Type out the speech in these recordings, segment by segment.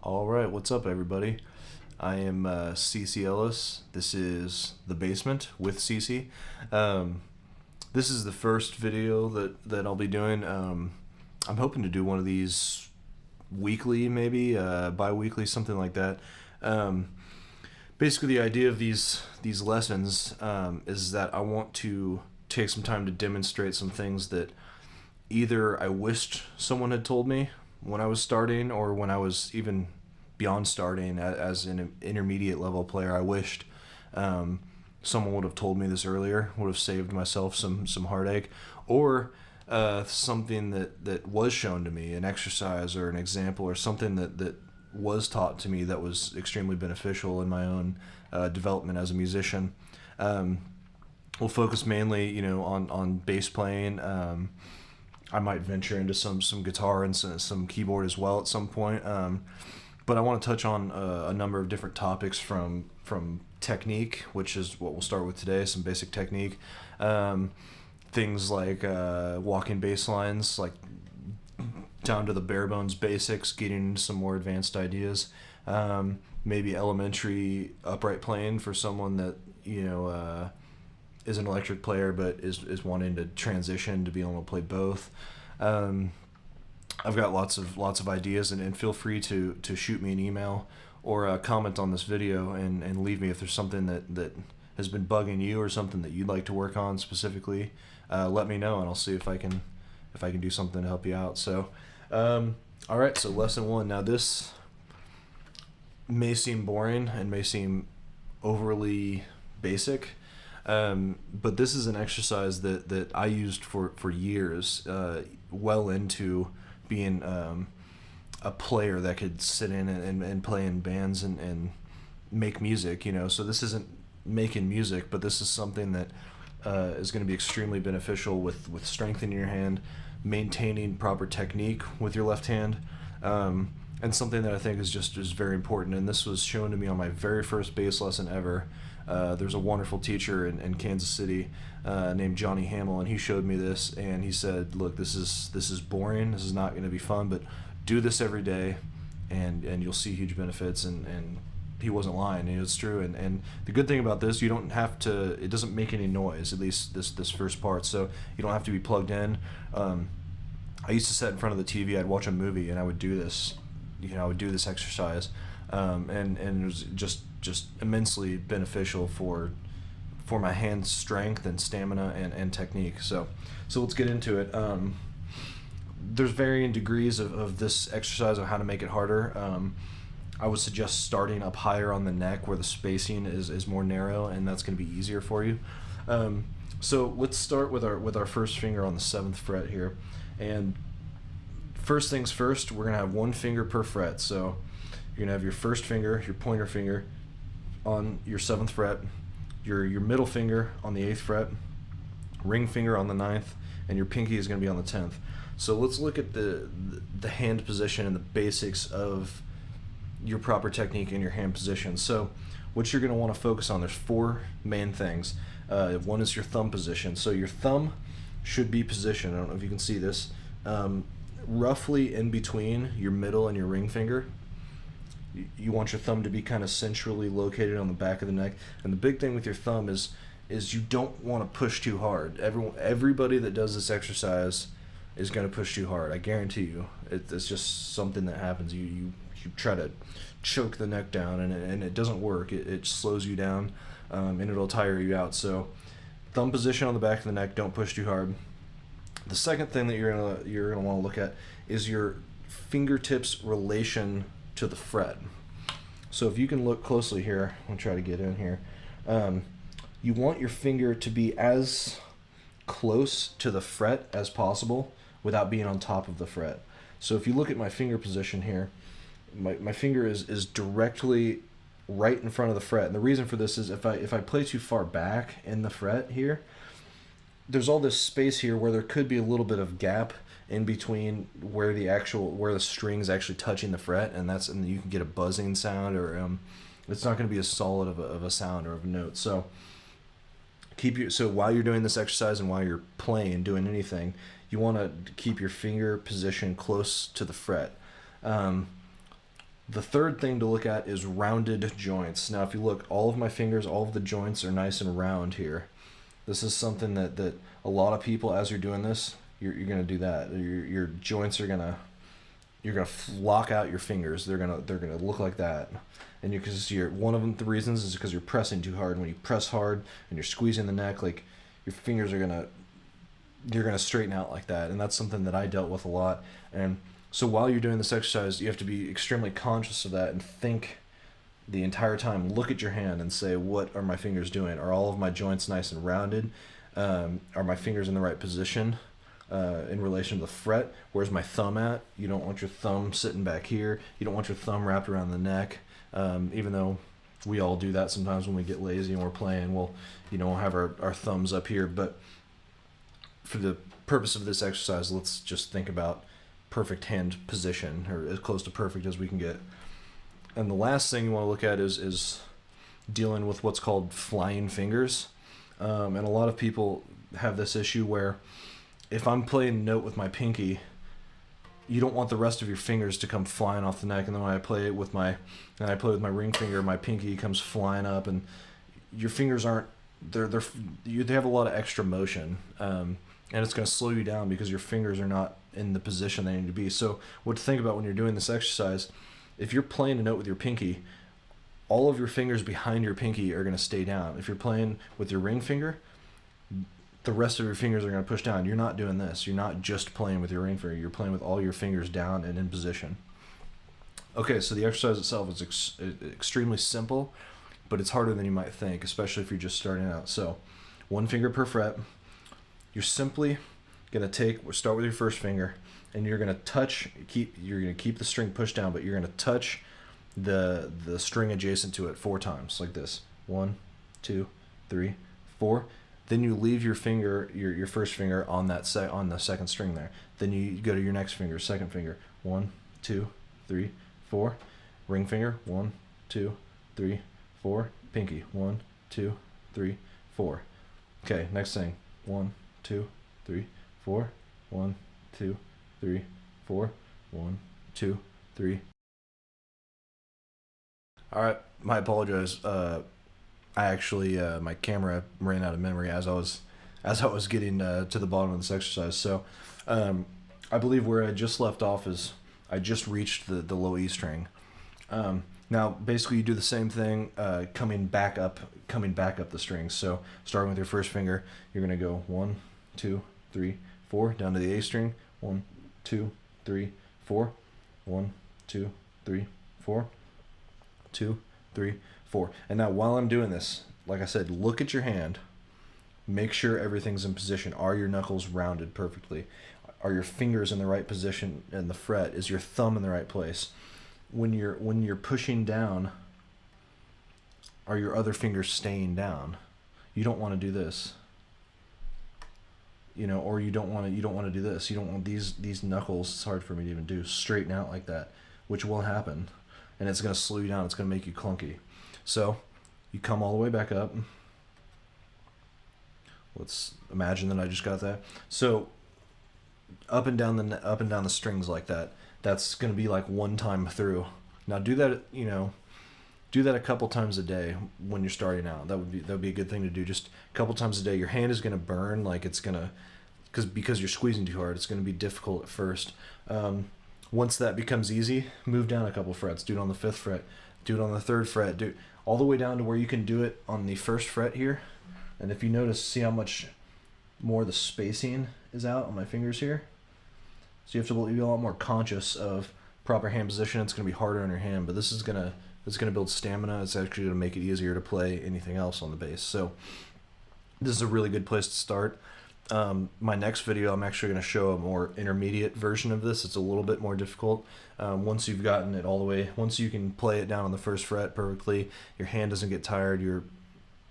All right, what's up, everybody? I am CC Ellis. This is The Basement with CC. This is the first video that I'll be doing. I'm hoping to do one of these weekly, maybe bi-weekly, something like that. Basically, the idea of these lessons is that I want to take some time to demonstrate some things that either I wished someone had told me when I was starting, or when I was even beyond starting as an intermediate level player. I wished someone would have told me this earlier, would have saved myself some heartache, or something that was shown to me, an exercise or an example or something that was taught to me that was extremely beneficial in my own development as a musician. We'll focus mainly, on bass playing. I might venture into some guitar and some keyboard as well at some point. But I want to touch on a number of different topics from technique, which is what we'll start with today, some basic technique. Things like walking bass lines, like down to the bare bones basics, getting into some more advanced ideas. Maybe elementary upright playing for someone that, is an electric player but is wanting to transition to be able to play both. I've got lots of ideas, and feel free to shoot me an email or comment on this video and leave me if there's something that has been bugging you or something that you'd like to work on specifically. Let me know, and I'll see if I can do something to help you out. So all right, so lesson one. Now, this may seem boring and may seem overly basic, but this is an exercise that I used for years, well into being a player that could sit in and play in bands and make music. So this isn't making music, but this is something that is going to be extremely beneficial with strengthening your hand, maintaining proper technique with your left hand, and something that I think is very important. And this was shown to me on my very first bass lesson ever. There's a wonderful teacher in Kansas City named Johnny Hamill, and he showed me this, and he said, look, this is boring, this is not going to be fun, but do this every day and you'll see huge benefits. And he wasn't lying. It's true. And the good thing about this, you don't have to, it doesn't make any noise, at least this first part, so you don't have to be plugged in. I used to sit in front of the TV, I'd watch a movie, and I would do this, I would do this exercise, and it was just immensely beneficial for my hand strength and stamina and technique. So let's get into it. There's varying degrees of this exercise of how to make it harder. I would suggest starting up higher on the neck where the spacing is more narrow, and that's going to be easier for you. So let's start with our first finger on the 7th fret here. And first things first, we're going to have one finger per fret. So you're going to have your first finger, your pointer finger, on your 7th fret, your middle finger on the 8th fret, ring finger on the 9th, and your pinky is going to be on the 10th. So let's look at the hand position and the basics of your proper technique in your hand position. So what you're going to want to focus on, there's 4 main things. One is your thumb position. So your thumb should be positioned, I don't know if you can see this, roughly in between your middle and your ring finger. You want your thumb to be kind of centrally located on the back of the neck. And the big thing with your thumb is you don't want to push too hard. Everybody that does this exercise is going to push too hard. I guarantee you. It's just something that happens. You try to choke the neck down, and it doesn't work. It slows you down, and it'll tire you out. So thumb position on the back of the neck, don't push too hard. The second thing that you're gonna want to look at is your fingertips relation to the fret. So if you can look closely here, I'll try to get in here. You want your finger to be as close to the fret as possible without being on top of the fret. So if you look at my finger position here, my finger is directly right in front of the fret. And the reason for this is if I play too far back in the fret here, there's all this space here where there could be a little bit of gap in between where the string's actually touching the fret, and you can get a buzzing sound, or it's not going to be as solid of a sound or of a note. So while you're doing this exercise and while you're playing, doing anything, you want to keep your finger position close to the fret. The The third thing to look at is rounded joints. Now, if you look, all of my fingers, all of the joints are nice and round here. This is something that a lot of people, as you're doing this, you're gonna do that. Your joints are gonna, you're gonna lock out your fingers. They're gonna look like that. And because one of the reasons is because you're pressing too hard. When you press hard and you're squeezing the neck, like your fingers are you're gonna straighten out like that. And that's something that I dealt with a lot. And so while you're doing this exercise, you have to be extremely conscious of that and think the entire time. Look at your hand and say, what are my fingers doing? Are all of my joints nice and rounded? Are my fingers in the right position in relation to the fret? Where's my thumb at? You don't want your thumb sitting back here. You don't want your thumb wrapped around the neck. Even though we all do that sometimes when we get lazy and we're playing, we'll have our thumbs up here. But for the purpose of this exercise, let's just think about perfect hand position, or as close to perfect as we can get. And the last thing you want to look at is dealing with what's called flying fingers. And a lot of people have this issue where if I'm playing a note with my pinky, you don't want the rest of your fingers to come flying off the neck. And then when I play with my ring finger, my pinky comes flying up, and your fingers aren't, they have a lot of extra motion. And it's going to slow you down because your fingers are not in the position they need to be. So what to think about when you're doing this exercise, if you're playing a note with your pinky, all of your fingers behind your pinky are going to stay down. If you're playing with your ring finger, the rest of your fingers are going to push down. You're not doing this. You're not just playing with your ring finger. You're playing with all your fingers down and in position. Okay, so the exercise itself is extremely simple, but it's harder than you might think, especially if you're just starting out. So one finger per fret. You're simply going to start with your first finger, and you're going to you're going to keep the string pushed down, but you're going to touch the string adjacent to it 4 times, like this. 1, 2, 3, 4. Then you leave your finger, your first finger on the second string there. Then you go to your next finger, second finger. 1, 2, 3, 4. Ring finger. 1, 2, 3, 4. Pinky. 1, 2, 3, 4. Okay, next thing. 1, 2, 3, 4. 1, 2, 3, 4. 1, 2, 3. All right, I apologize. I actually my camera ran out of memory as I was getting to the bottom of this exercise. So I believe where I just left off is I just reached the low E string. Now basically you do the same thing coming back up the strings. So starting with your first finger, you're gonna go 1, 2, 3, 4 down to the A string. 1, 2, 3, 4. 1, 2, 3, 4. 2, 3, 4. And now while I'm doing this, like I said, look at your hand. Make sure everything's in position. Are your knuckles rounded perfectly? Are your fingers in the right position in the fret? Is your thumb in the right place? When you're pushing down, are your other fingers staying down? You don't want to do this. Or you don't want to do this. You don't want these knuckles, it's hard for me to even do, straighten out like that, which will happen. And it's going to slow you down. It's going to make you clunky. So you come all the way back up. Let's imagine that I just got that. So up and down the strings like that. That's going to be like one time through. Now do that. Do that a couple times a day when you're starting out. That would be a good thing to do. Just a couple times a day. Your hand is going to burn, like it's going to, because you're squeezing too hard. It's going to be difficult at first. Once that becomes easy, move down a couple frets. Do it on the 5th fret. Do it on the 3rd fret. Do it all the way down to where you can do it on the 1st fret here. And if you notice, see how much more the spacing is out on my fingers here? So you have to be a lot more conscious of proper hand position. It's going to be harder on your hand, but this is going to build stamina. It's actually going to make it easier to play anything else on the bass. So this is a really good place to start. My next video, I'm actually going to show a more intermediate version of this. It's a little bit more difficult. Once you've gotten it all the way, once you can play it down on the 1st fret perfectly, your hand doesn't get tired.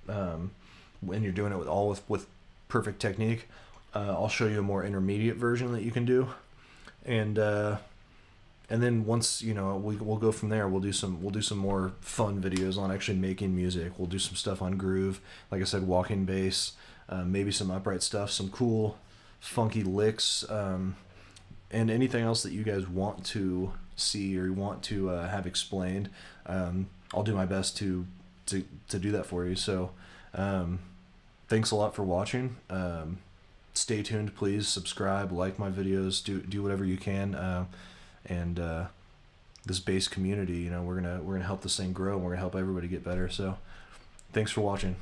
When you're doing it with perfect technique. I'll show you a more intermediate version that you can do, and then once we'll go from there. We'll do some more fun videos on actually making music. We'll do some stuff on groove, like I said, walking bass. Maybe some upright stuff, some cool funky licks, and anything else that you guys want to see or want to have explained, I'll do my best to do that for you. So thanks a lot for watching. Stay tuned, please subscribe, like my videos, do whatever you can, and this bass community, we're gonna help this thing grow, and we're gonna help everybody get better. So thanks for watching.